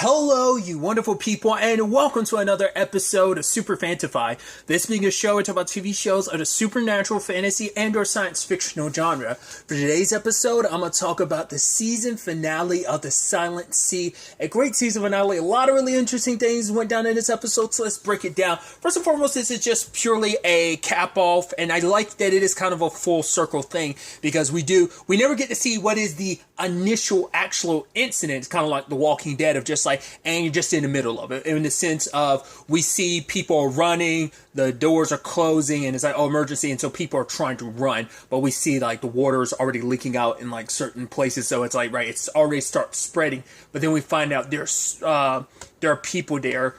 Hello, you wonderful people, and welcome to another episode of Super-Fanta-Fi. This being a show we talk about TV shows of the supernatural, fantasy, and or science fictional genre. For today's episode, I'm going to talk about the season finale of The Silent Sea. A great season finale. A lot of really interesting things went down in this episode, so let's break it down. First and foremost, this is just purely a cap-off, and I like that it is kind of a full circle thing, because we never get to see what is the initial actual incident. It's kind of like The Walking Dead of just and you're just in the middle of it, in the sense of we see people are running, the doors are closing, and it's like, oh, emergency, and so people are trying to run, but we see like the water is already leaking out in like certain places, so it's like, right, it's already starts spreading, but then we find out there are people there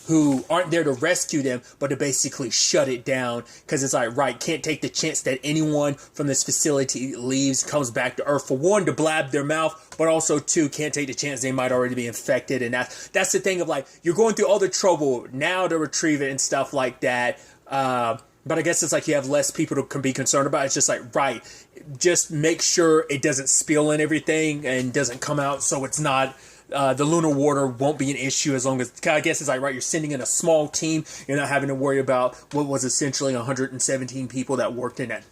who aren't there to rescue them, but to basically shut it down, because it's like, right, can't take the chance that anyone from this facility leaves, comes back to Earth, for one, to blab their mouth, but also two, can't take the chance they might already be infected, and that's the thing of like, you're going through all the trouble now to retrieve it and stuff like that, but I guess it's like you have less people to be concerned about. It's just like, right, just make sure it doesn't spill and everything, and doesn't come out, so it's not... the lunar water won't be an issue, as long as, I guess it's like, right, you're sending in a small team, you're not having to worry about what was essentially 117 people that worked in that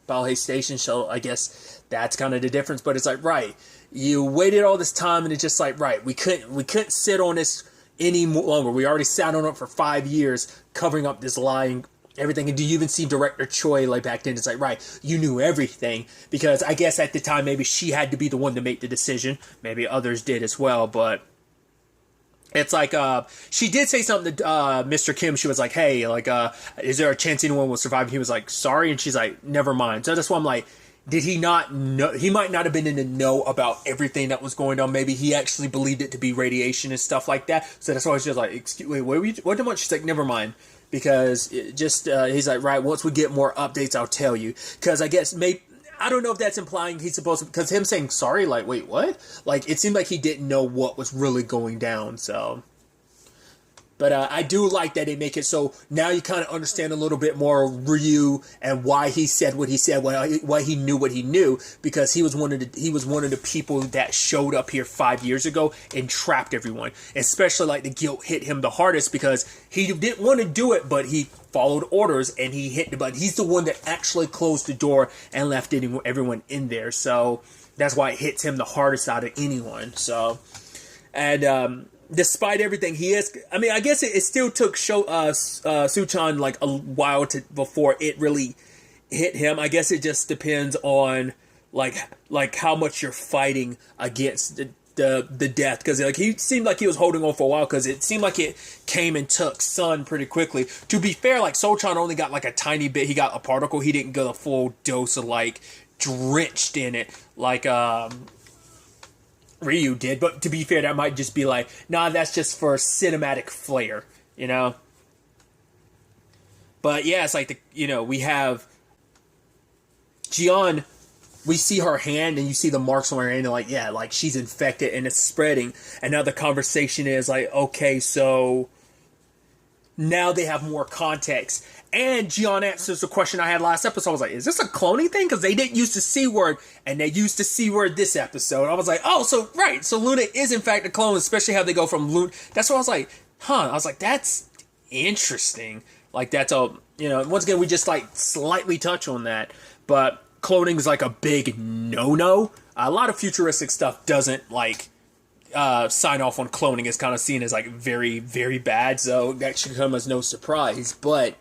Valhay station, so I guess that's kind of the difference, but it's like, right, you waited all this time, and it's just like, right, we couldn't sit on this any longer. We already sat on it for 5 years, covering up this lying everything. And do you even see Director Choi, like, back then? It's like, right, you knew everything, because I guess at the time maybe she had to be the one to make the decision, maybe others did as well, but it's like, she did say something to Mr. Kim. She was like, hey, like, is there a chance anyone will survive? And he was like, sorry, and she's like, never mind. So that's why I'm like, did he not know? He might not have been in the know about everything that was going on. Maybe he actually believed it to be radiation and stuff like that. So that's why I was just like, excuse me, what do you want? She's like, never mind. Because he's like, right, once we get more updates, I'll tell you. Because I guess maybe, I don't know if that's implying he's supposed to, because him saying sorry, like, wait, what? Like, it seemed like he didn't know what was really going down, so. But I do like that they make it so now you kind of understand a little bit more Ryu and why he said what he said, why he knew what he knew, because he was one of the people that showed up here 5 years ago and trapped everyone. Especially like the guilt hit him the hardest because he didn't want to do it, but he followed orders and he hit the button. He's the one that actually closed the door and left everyone in there. So that's why it hits him the hardest out of anyone. So, and despite everything, he is. I mean, I guess it still took Suchan like a while before it really hit him. I guess it just depends on like how much you're fighting against the death, because like he seemed like he was holding on for a while, because it seemed like it came and took Sun pretty quickly. To be fair, like Solchan only got like a tiny bit. He got a particle. He didn't get a full dose of like drenched in it like Ryu did, but to be fair, that might just be like, nah, that's just for cinematic flair, you know? But yeah, it's like, we have Jian, we see her hand, and you see the marks on her hand, and like, yeah, like, she's infected, and it's spreading, and now the conversation is like, okay, so now they have more context. And Jian answers the question I had last episode. I was like, is this a cloning thing? Because they didn't use the C word, and they used the C word this episode. I was like, oh, so, right. So Luna is, in fact, a clone, especially how they go from Luna. That's why I was like, I was like, that's interesting. Like, that's a, once again, we just, like, slightly touch on that. But cloning is, like, a big no-no. A lot of futuristic stuff doesn't, like, sign off on cloning. Is kind of seen as, like, very, very bad. So that should come as no surprise. But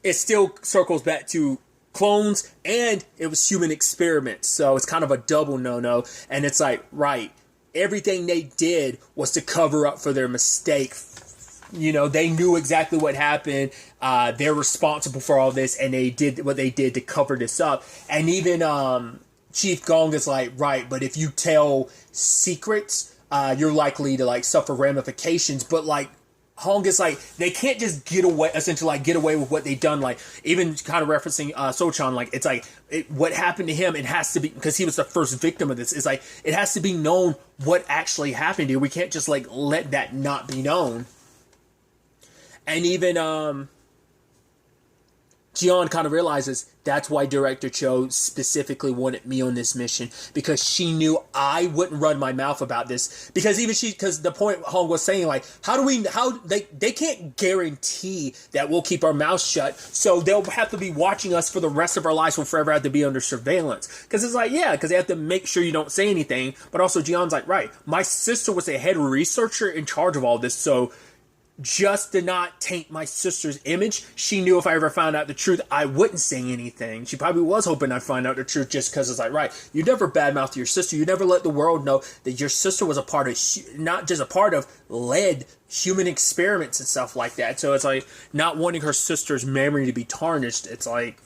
it still circles back to clones, and it was human experiments, so it's kind of a double no-no, and it's like, right, everything they did was to cover up for their mistake. They knew exactly what happened, they're responsible for all this, and they did what they did to cover this up. And even Chief Gong is like, right, but if you tell secrets, you're likely to, like, suffer ramifications, but, like, Hong is like, they can't just get away with what they've done. Like, even kind of referencing Sochan, like, it's like, what happened to him, it has to be, because he was the first victim of this, it's like, it has to be known what actually happened to you. We can't just, like, let that not be known. And even Jian kind of realizes that's why Director Cho specifically wanted me on this mission, because she knew I wouldn't run my mouth about this. Because because the point Hong was saying, like, they can't guarantee that we'll keep our mouths shut, so they'll have to be watching us for the rest of our lives. We'll forever have to be under surveillance. Because it's like, yeah, because they have to make sure you don't say anything. But also, Jian's like, right, my sister was a head researcher in charge of all this, so just to not taint my sister's image, she knew if I ever found out the truth, I wouldn't say anything. She probably was hoping I'd find out the truth, just because it's like, right, you never badmouth your sister. You never let the world know that your sister was a part of, not just a part of, led human experiments and stuff like that. So it's like, not wanting her sister's memory to be tarnished. It's like,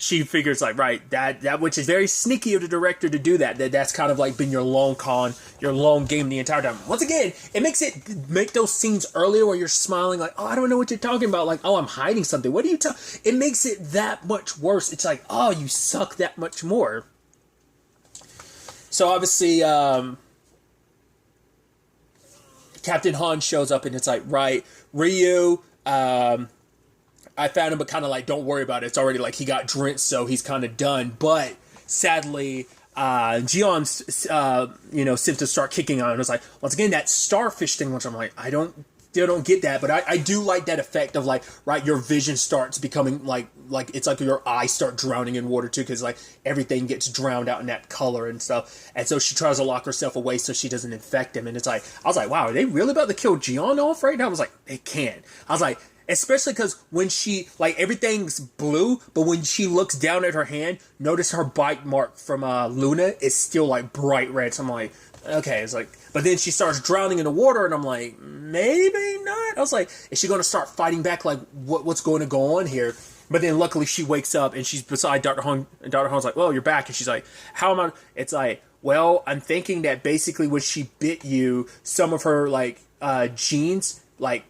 she figures like, right, that which is very sneaky of the director to do that's kind of like been your long game the entire time. Once again, it make those scenes earlier where you're smiling like, oh, I don't know what you're talking about, like, oh, I'm hiding something, what are you it makes it that much worse. It's like, oh, you suck that much more. So obviously Captain Han shows up and it's like, right, Ryu, I found him, but kind of like, don't worry about it. It's already like he got drenched, so he's kind of done. But sadly, Gion's, symptoms start kicking on. And it's like, once again, that starfish thing, which I'm like, I still don't get that. But I do like that effect of like, right, your vision starts becoming like it's like your eyes start drowning in water too, because like everything gets drowned out in that color and stuff. And so she tries to lock herself away so she doesn't infect him. And it's like, I was like, wow, are they really about to kill Gion off right now? I was like, they can't. I was like, especially because when she, like, everything's blue, but when she looks down at her hand, notice her bite mark from Luna is still, like, bright red. So I'm like, okay. It's like, but then she starts drowning in the water, and I'm like, maybe not. I was like, is she going to start fighting back? Like, what's going to go on here? But then luckily she wakes up, and she's beside Dr. Hong, and Dr. Hong's like, well, you're back. And she's like, how am I? It's like, well, I'm thinking that basically when she bit you, some of her, like, genes, like,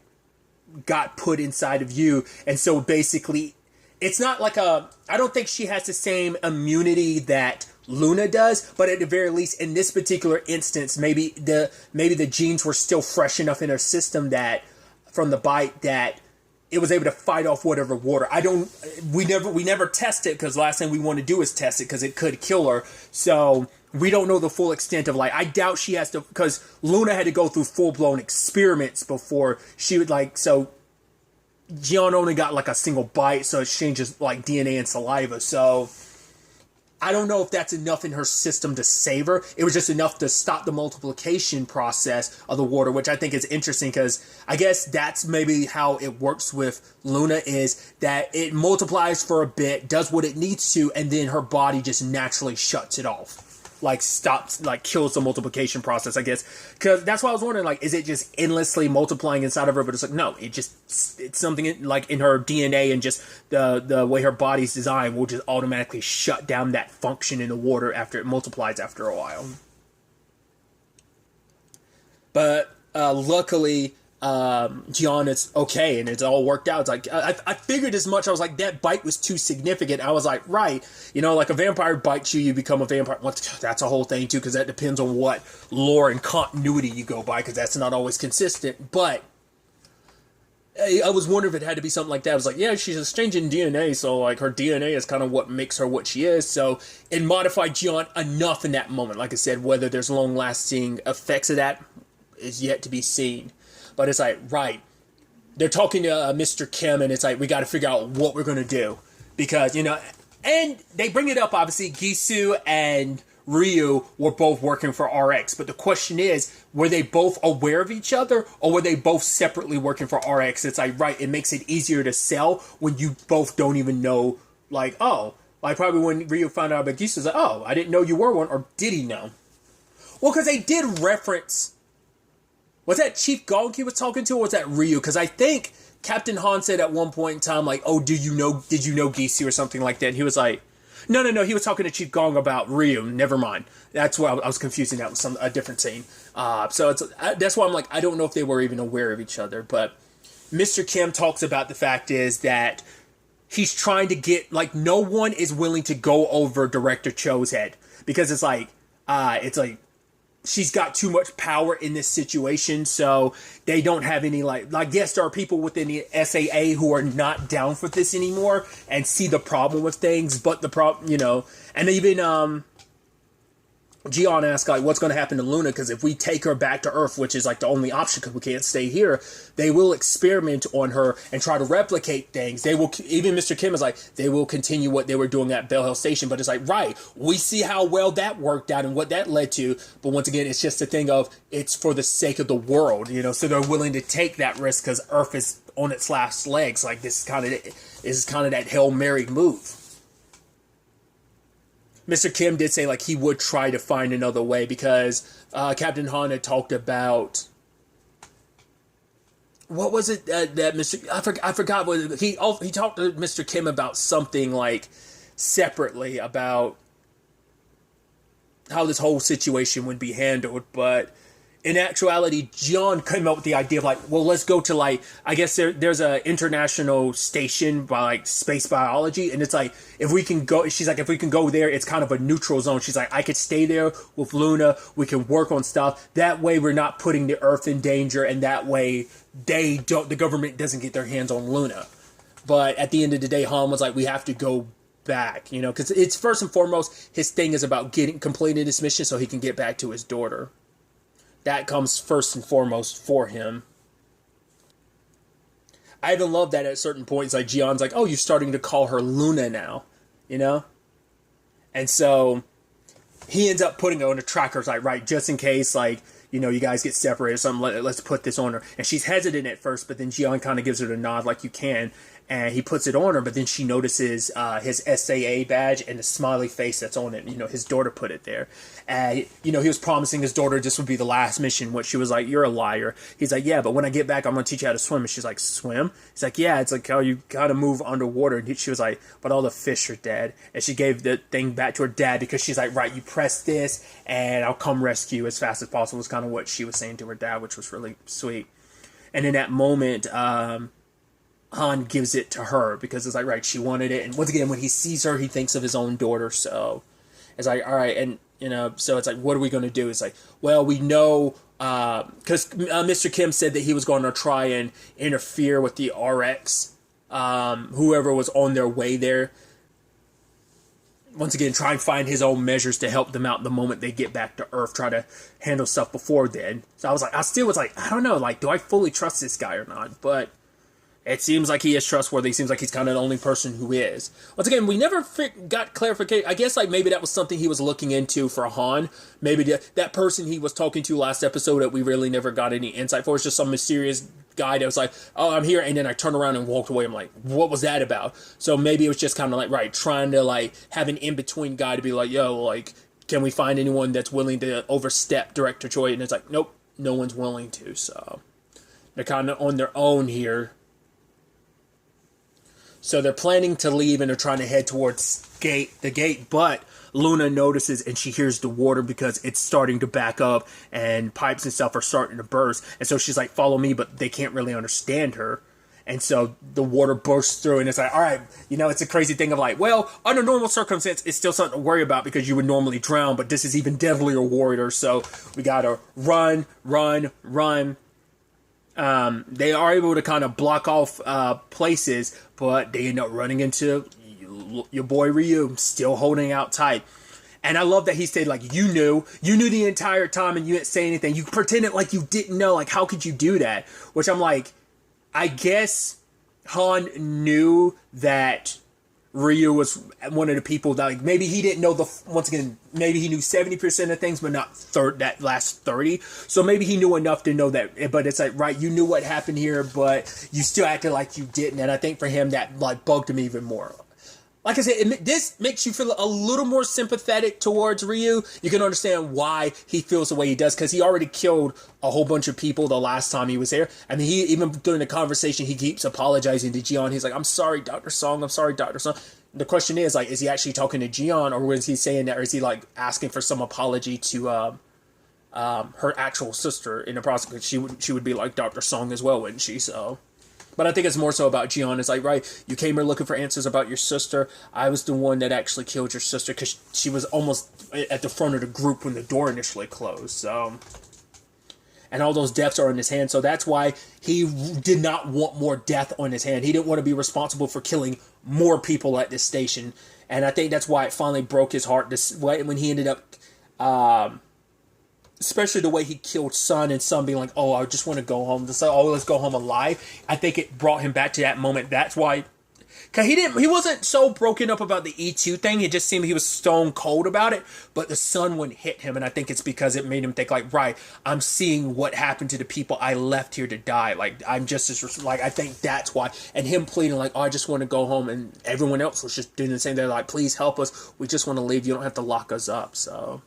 got put inside of you, and so basically it's not like I don't think she has the same immunity that Luna does, but at the very least in this particular instance, maybe the genes were still fresh enough in her system that from the bite that it was able to fight off whatever water. We never test it, because the last thing we want to do is test it, because it could kill her. So we don't know the full extent of, like, I doubt she has to, because Luna had to go through full-blown experiments before she would, like, so Gion only got, like, a single bite, so it changes, like, DNA and saliva, so I don't know if that's enough in her system to save her. It was just enough to stop the multiplication process of the water, which I think is interesting, because I guess that's maybe how it works with Luna, is that it multiplies for a bit, does what it needs to, and then her body just naturally shuts it off. Like, stops, like, kills the multiplication process, I guess. Because that's why I was wondering, like, is it just endlessly multiplying inside of her? But it's like, no, it's something, like, in her DNA, and just the way her body's designed will just automatically shut down that function in the water after it multiplies after a while. But, luckily, Gion is okay, and it's all worked out. It's like, I figured as much. I was like, that bite was too significant. I was like, right, like a vampire bites you, you become a vampire. Well, that's a whole thing too, because that depends on what lore and continuity you go by, because that's not always consistent. But I was wondering if it had to be something like that. I was like, yeah, she's exchanging DNA, so like her DNA is kind of what makes her what she is. So it modified Gion enough in that moment. Like I said, whether there's long-lasting effects of that is yet to be seen. But it's like, right, they're talking to Mr. Kim, and it's like, we got to figure out what we're going to do. Because, and they bring it up, obviously, Gisu and Ryu were both working for RX. But the question is, were they both aware of each other, or were they both separately working for RX? It's like, right, it makes it easier to sell when you both don't even know, like, oh. Like, probably when Ryu found out about Gisu, it's like, oh, I didn't know you were one, or did he know? Well, because they did reference... Was that Chief Gong he was talking to, or was that Ryu? Because I think Captain Han said at one point in time, like, oh, did you know Gisu or something like that? And he was like, no, he was talking to Chief Gong about Ryu. Never mind. That's why I was confusing that with a different scene. So that's why I'm like, I don't know if they were even aware of each other. But Mr. Kim talks about the fact is that he's trying to get, like, no one is willing to go over Director Cho's head. Because it's like, she's got too much power in this situation, so they don't have any, like, yes, there are people within the SAA who are not down for this anymore and see the problem with things, but the problem, and even, Gian asked, like, what's going to happen to Luna, because if we take her back to Earth, which is, like, the only option because we can't stay here, they will experiment on her and try to replicate things. They will, even Mr. Kim is like, they will continue what they were doing at Bell Hill Station, but it's like, right, we see how well that worked out and what that led to, but once again, it's just a thing of, it's for the sake of the world, so they're willing to take that risk because Earth is on its last legs. Like, this is kind of that Hail Mary move. Mr. Kim did say, like, he would try to find another way because Captain Han had talked about, what was it that Mr. I forgot what he talked to Mr. Kim about something, like, separately about how this whole situation would be handled, but in actuality, John came up with the idea of, like, well, let's go to, like, I guess there's a international station by, like, space biology, and it's like, if we can go, she's like, if we can go there, it's kind of a neutral zone. She's like, I could stay there with Luna, we can work on stuff, that way we're not putting the Earth in danger, and that way the government doesn't get their hands on Luna. But at the end of the day, Han was like, we have to go back, because it's first and foremost, his thing is about completing this mission so he can get back to his daughter. That comes first and foremost for him. I even love that at certain points, like, Gion's like, oh, you're starting to call her Luna now, And so he ends up putting her on a tracker, like, right, just in case, like, you guys get separated or something, let's put this on her. And she's hesitant at first, but then Gian kind of gives her the nod, like, you can. And he puts it on her, but then she notices his SAA badge and the smiley face that's on it. His daughter put it there. And, he was promising his daughter this would be the last mission, which she was like, you're a liar. He's like, yeah, but when I get back, I'm going to teach you how to swim. And she's like, swim? He's like, yeah, it's like how you got to move underwater. And she was like, but all the fish are dead. And she gave the thing back to her dad because she's like, right, you press this and I'll come rescue you as fast as possible. Was kind of what she was saying to her dad, which was really sweet. And in that moment, Han gives it to her because it's like, right, she wanted it. And once again, when he sees her, he thinks of his own daughter. So it's like, all right. And, so it's like, what are we going to do? It's like, well, we know, because Mr. Kim said that he was going to try and interfere with the RX, whoever was on their way there. Once again, try and find his own measures to help them out the moment they get back to Earth, try to handle stuff before then. So I still was like, I don't know, like, do I fully trust this guy or not? But it seems like he is trustworthy. It seems like he's kind of the only person who is. Once again, we never got clarification. I guess, like, maybe that was something he was looking into for Han. Maybe that person he was talking to last episode that we really never got any insight for is just some mysterious guy that was like, oh, I'm here. And then I turned around and walked away. I'm like, what was that about? So maybe it was just kind of like, right, trying to, like, have an in-between guy to be like, yo, like, can we find anyone that's willing to overstep Director Choi? And it's like, nope, no one's willing to. So they're kind of on their own here. So they're planning to leave and they're trying to head towards the gate, but Luna notices and she hears the water because it's starting to back up and pipes and stuff are starting to burst. And so she's like, follow me, but they can't really understand her. And so the water bursts through and it's like, all right, it's a crazy thing of like, well, under normal circumstances, it's still something to worry about because you would normally drown, but this is even deadlier water. So we got to run. They are able to kind of block off places, but they end up running into your boy Ryu, still holding out tight. And I love that he said, like, you knew the entire time and you didn't say anything. You pretended like you didn't know. Like, how could you do that? Which I'm like, I guess Han knew that Ryu was one of the people that, like, maybe he didn't know once again, maybe he knew 70% of things, but not that last 30. So maybe he knew enough to know that, but it's like, right, you knew what happened here, but you still acted like you didn't. And I think for him, that, like, bugged him even more. Like I said, this makes you feel a little more sympathetic towards Ryu. You can understand why he feels the way he does, because he already killed a whole bunch of people the last time he was there. I mean, he even during the conversation, he keeps apologizing to Gian. He's like, I'm sorry, Dr. Song. I'm sorry, Dr. Song. The question is, like, is he actually talking to Gian, or was he saying that, or is he, like, asking for some apology to her actual sister in the process? She would be like Dr. Song as well, wouldn't she? So But I think it's more so about Jian. It's like, right, you came here looking for answers about your sister. I was the one that actually killed your sister because she was almost at the front of the group when the door initially closed. So, and all those deaths are in his hand. So that's why he did not want more death on his hand. He didn't want to be responsible for killing more people at this station. And I think that's why it finally broke his heart when he ended up... especially the way he killed Sun, and Sun being like, oh, I just want to go home. Let's go home alive. I think it brought him back to that moment. That's why, because he wasn't so broken up about the E2 thing. It just seemed he was stone cold about it, but the sun wouldn't hit him. And I think it's because it made him think like, right, I'm seeing what happened to the people I left here to die. Like, I'm just as, like, I think that's why. And him pleading like, oh, I just want to go home. And everyone else was just doing the same. They're like, please help us. We just want to leave. You don't have to lock us up. So...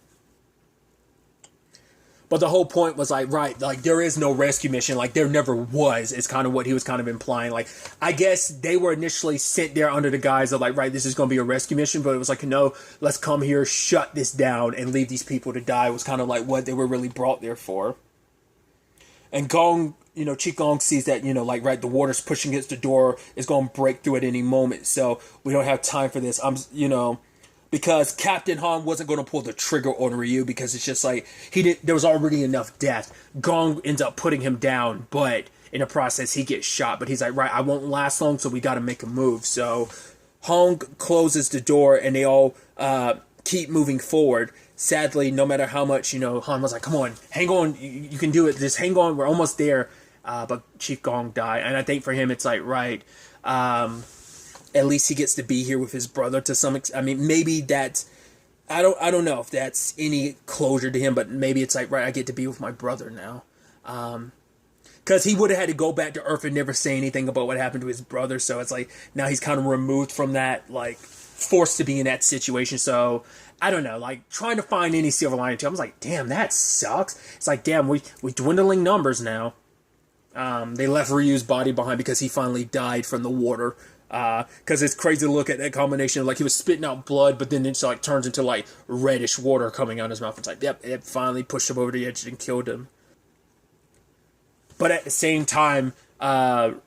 But the whole point was like, right, like there is no rescue mission. Like there never was, is kind of what he was kind of implying. Like, I guess they were initially sent there under the guise of like, right, this is going to be a rescue mission. But it was like, no, let's come here, shut this down and leave these people to die. It was kind of like what they were really brought there for. And Gong, Chi Gong sees that, like, right, the water's pushing against the door. It's going to break through at any moment. So we don't have time for this. Because Captain Han wasn't going to pull the trigger on Ryu because it's just like there was already enough death. Gong ends up putting him down, but in the process he gets shot. But he's like, right, I won't last long, so we got to make a move. So Hong closes the door and they all keep moving forward. Sadly, no matter how much, Han was like, come on, hang on, you can do it. Just hang on, we're almost there. But Chief Gong died. And I think for him it's like, right, at least he gets to be here with his brother to some extent. I mean, maybe that's... I don't know if that's any closure to him, but maybe it's like, right, I get to be with my brother now. Because he would have had to go back to Earth and never say anything about what happened to his brother. So it's like, now he's kind of removed from that, like, forced to be in that situation. So, I don't know, like, trying to find any silver lining to it. I was like, damn, that sucks. It's like, damn, we dwindling numbers now. They left Ryu's body behind because he finally died from the water. Because it's crazy to look at that combination of like he was spitting out blood, but then it's like turns into like reddish water coming out of his mouth. It's like, yep, it finally pushed him over the edge and killed him. But at the same time, Han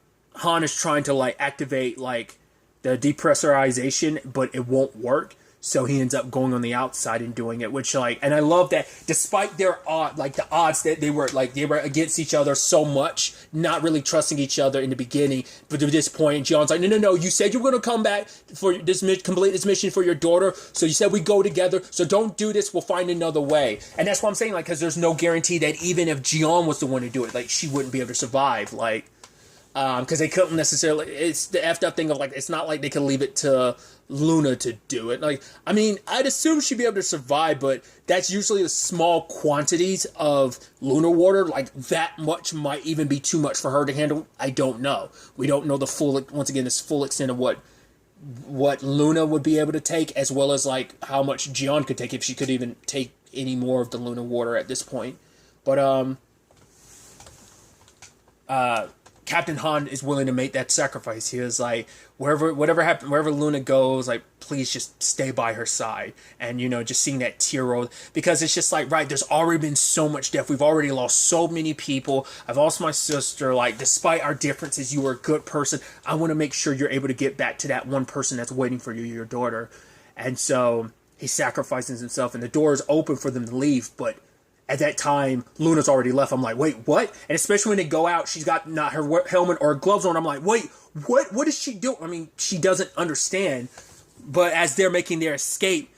is trying to like activate like the depressurization, but it won't work. So he ends up going on the outside and doing it, which like, and I love that despite their the odds that they were against each other so much, not really trusting each other in the beginning. But to this point, John's like, no, you said you were going to come back for this complete this mission for your daughter. So you said we go together. So don't do this. We'll find another way. And that's what I'm saying, like, because there's no guarantee that even if Jian was the one to do it, like she wouldn't be able to survive, like. Because they couldn't necessarily... It's the effed up thing of, like, it's not like they could leave it to Luna to do it. Like, I mean, I'd assume she'd be able to survive, but that's usually the small quantities of lunar water. Like, that much might even be too much for her to handle. I don't know. We don't know the full... Once again, this full extent of what Luna would be able to take, as well as, like, how much Jian could take, if she could even take any more of the lunar water at this point. But, Captain Han is willing to make that sacrifice. He was like, whatever happens, wherever Luna goes, like, please just stay by her side. And, just seeing that tear roll, because it's just like, right, there's already been so much death. We've already lost so many people. I've lost my sister. Like, despite our differences, you were a good person. I want to make sure you're able to get back to that one person that's waiting for you, your daughter. And so he sacrifices himself, and the door is open for them to leave, but at that time, Luna's already left. I'm like, wait, what? And especially when they go out, she's got not her helmet or gloves on. I'm like, wait, what is she doing? I mean, she doesn't understand. But as they're making their escape,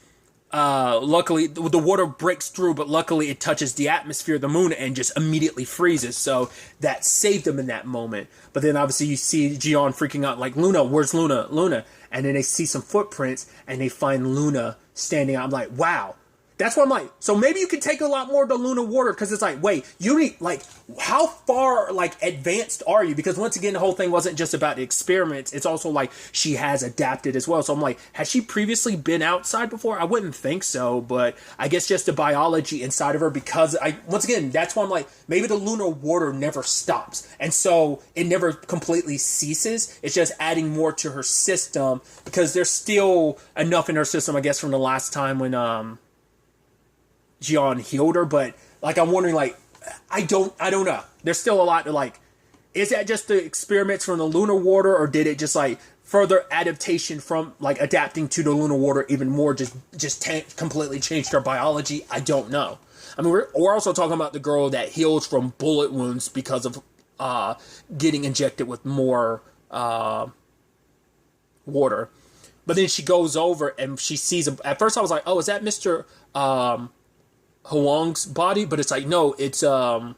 luckily, the water breaks through, but luckily it touches the atmosphere of the moon and just immediately freezes. So that saved them in that moment. But then obviously you see Jian freaking out like, Luna, where's Luna? Luna. And then they see some footprints and they find Luna standing out. I'm like, wow. That's why I'm like, so maybe you can take a lot more of the lunar water, because it's like, wait, you need, like, how far, like, advanced are you? Because once again, the whole thing wasn't just about the experiments. It's also like she has adapted as well. So I'm like, has she previously been outside before? I wouldn't think so, but I guess just the biology inside of her, because once again, that's why I'm like, maybe the lunar water never stops. And so it never completely ceases. It's just adding more to her system, because there's still enough in her system, I guess, from the last time when, Jian healed her, but like I'm wondering, like I don't know. There's still a lot to like. is that just the experiments from the lunar water, or did it just like further adaptation from like adapting to the lunar water even more, just completely changed their biology? I don't know. I mean, we're also talking about the girl that heals from bullet wounds because of getting injected with more water. But then she goes over and she sees him. At first I was like, oh, is that Mr. Huang's body? But it's like, no, it's Han.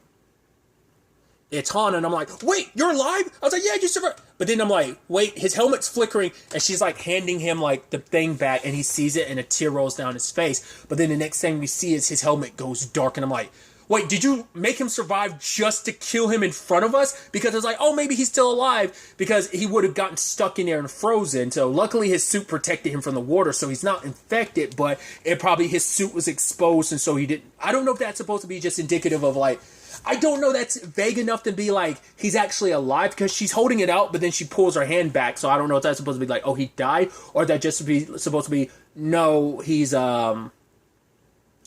And I'm like, wait, you're alive? I was like, yeah, you survived. But then I'm like, wait, his helmet's flickering, and she's like handing him like the thing back, and he sees it, and a tear rolls down his face. But then the next thing we see is his helmet goes dark, and I'm like, wait, did you make him survive just to kill him in front of us? Because it's like, oh, maybe he's still alive, because he would have gotten stuck in there and frozen. So luckily his suit protected him from the water, so he's not infected, but it probably his suit was exposed, and so he didn't. I don't know if that's supposed to be just indicative of like, I don't know, that's vague enough to be like, he's actually alive, because she's holding it out, but then she pulls her hand back, so I don't know if that's supposed to be like, oh, he died, or that just supposed to be, no, he's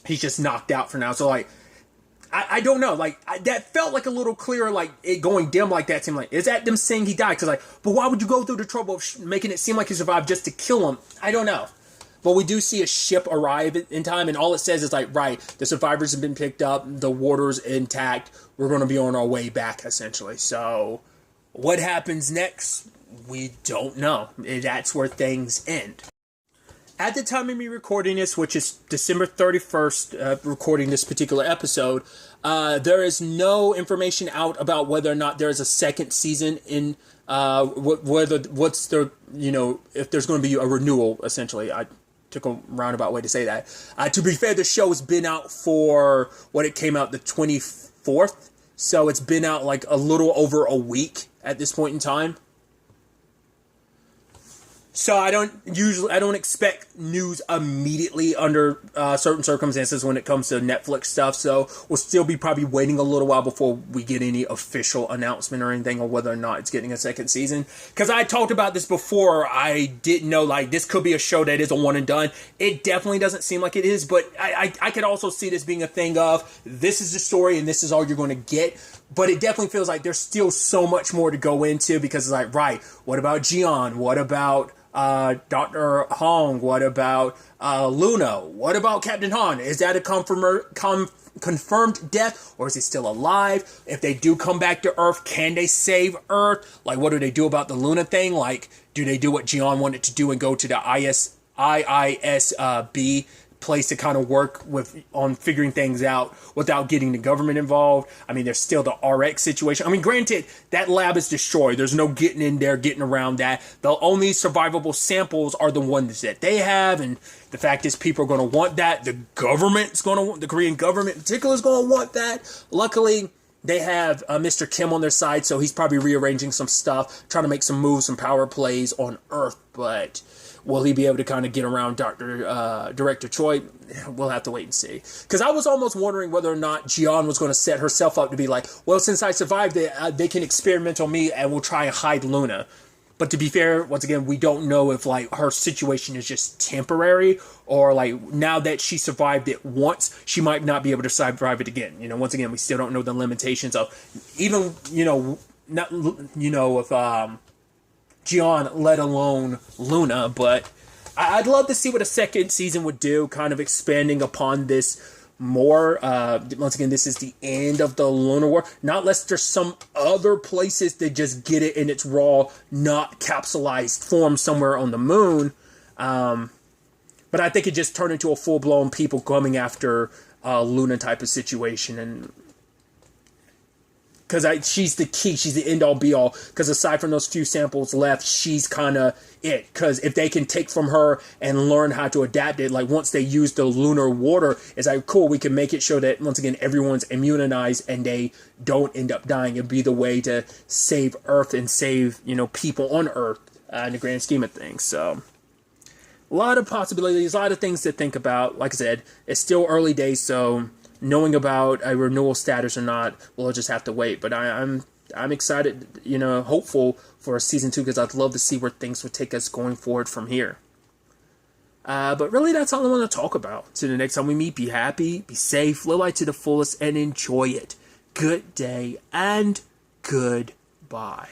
just knocked out for now. So like, I don't know, like, that felt like a little clearer, like, it going dim like that seemed like, is that them saying he died? Because like, but why would you go through the trouble of making it seem like he survived just to kill him? I don't know. But we do see a ship arrive in time, and all it says is like, right, the survivors have been picked up, the water's intact, we're going to be on our way back, essentially. So, what happens next? We don't know. That's where things end. At the time of me recording this, which is December 31st, recording this particular episode, there is no information out about whether or not there is a second season in, what's the, if there's going to be a renewal, essentially. I took a roundabout way to say that. To be fair, the show has been out for what it came out the 24th, so it's been out like a little over a week at this point in time. So I don't expect news immediately under certain circumstances when it comes to Netflix stuff. So we'll still be probably waiting a little while before we get any official announcement or anything, or whether or not it's getting a second season. Because I talked about this before. I didn't know, like, this could be a show that is a one and done. It definitely doesn't seem like it is, but I could also see this being a thing of, this is the story and this is all you're going to get. But it definitely feels like there's still so much more to go into, because it's like, right, what about Jian? What about Dr. Hong? What about Luna? What about Captain Han? Is that a confirmed death, or is he still alive? If they do come back to Earth, can they save Earth? Like, what do they do about the Luna thing? Like, do they do what Jian wanted to do and go to the ISB place to kind of work on figuring things out without getting the government involved? I mean, there's still the RX situation. I mean, granted, that lab is destroyed. There's no getting in there, getting around that. The only survivable samples are the ones that they have, and the fact is people are going to want that. The Korean government in particular is going to want that. Luckily, they have Mr. Kim on their side, so he's probably rearranging some stuff, trying to make some moves, some power plays on Earth, but will he be able to kind of get around Director Choi? We'll have to wait and see. Because I was almost wondering whether or not Jian was going to set herself up to be like, well, since I survived it, they can experiment on me and we'll try and hide Luna. But to be fair, once again, we don't know if like her situation is just temporary, or like now that she survived it once, she might not be able to survive it again. Once again, we still don't know the limitations of even, if Jian, let alone Luna. But I'd love to see what a second season would do, kind of expanding upon this more. Once again, this is the end of the Lunar War. Not unless there's some other places that just get it in its raw, not capsulized form somewhere on the moon. But I think it just turned into a full-blown people coming after Luna type of situation. And because she's the key, she's the end-all be-all. Because aside from those few samples left, she's kind of it. Because if they can take from her and learn how to adapt it, like once they use the lunar water, it's like, cool, we can make it show that, once again, everyone's immunized and they don't end up dying. It'd be the way to save Earth and save, people on Earth in the grand scheme of things. So, a lot of possibilities, a lot of things to think about. Like I said, it's still early days, so knowing about a renewal status or not, we'll just have to wait. But I'm excited, hopeful for season 2, because I'd love to see where things would take us going forward from here. But really, that's all I want to talk about. So the next time we meet, be happy, be safe, live life to the fullest, and enjoy it. Good day and goodbye. Goodbye.